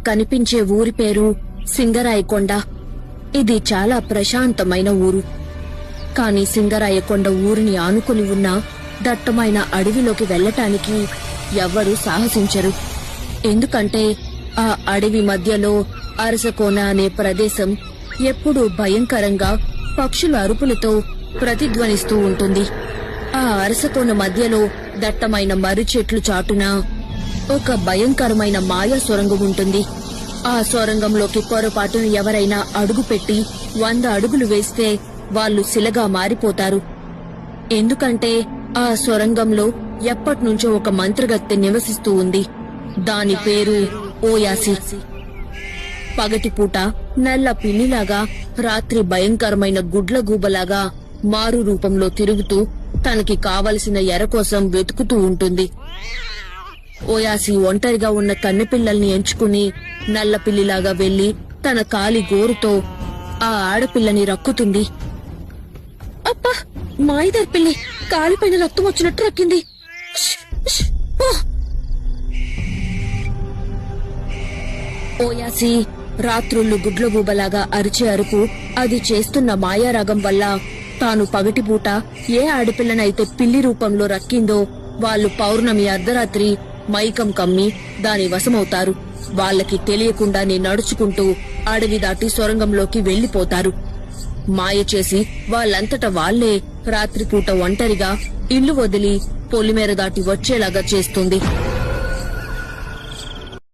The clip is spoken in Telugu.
కనిపించే ఊరి పేరు సింగరాయకొండ. ఇది చాలా ప్రశాంతమైన ఊరు. కాని సింగరాయకొండ ఊరిని ఆనుకుని ఉన్న దట్టమైన అడవిలోకి వెళ్లటానికి ఎవ్వరూ సాహసించరు. ఎందుకంటే ఆ అడవి మధ్యలో అరసకోన అనే ప్రదేశం ఎప్పుడూ భయంకరంగా పక్షుల అరుపులతో ప్రతిధ్వనిస్తూ ఉంటుంది. ఆ అరసకోన మధ్యలో దట్టమైన మర్రి చెట్లు చాటున ఒక భయంకరమైన మాయా సొరంగం ఉంటుంది. ఆ సొరంగంలోకి పొరపాటున ఎవరైనా అడుగుపెట్టి 100 అడుగులు వేస్తే వాళ్ళు శిలగా మారిపోతారు. ఎందుకంటే ఆ సొరంగంలో ఎప్పట్నుంచో ఒక మంత్రగత్తె నివసిస్తూ ఉంది. దాని పేరు ఓయాసి. పగటిపూట నల్ల పిల్లిలాగా, రాత్రి భయంకరమైన గుడ్లగూబలాగా మారు రూపంలో తిరుగుతూ తనకి కావలసిన ఎర కోసం వెతుకుతూ ఉంటుంది. ఓయాసి ఒంటరిగా ఉన్న కన్నెపిల్లల్ని ఎంచుకుని నల్లపిల్లిలాగా వెళ్లి తన కాలి గోరుతో ఆ ఆడపిల్లని రక్కుతుంది. అబ్బా, మాయిదార్ పిల్లి కాలిపైన రక్తం వచ్చినట్టు రక్కింది. ఓయాసి రాత్రుళ్ళు గుడ్లగూబలాగా అరిచే అరుపు అది చేస్తున్న మాయారాగం వల్ల తాను పగటిపూట ఏ ఆడపిల్లనైతే పిల్లి రూపంలో రక్కిందో వాళ్లు పౌర్ణమి అర్ధరాత్రి మైకం కమ్మి దాని వశమవుతారు. వాళ్లకి తెలియకుండానే నడుచుకుంటూ అడవి దాటి సొరంగంలోకి వెళ్లిపోతారు. మాయ చేసి వాళ్ళంతట వాళ్లే రాత్రిపూట ఒంటరిగా ఇల్లు వదిలి పొలిమేర దాటి వచ్చేలాగా చేస్తుంది.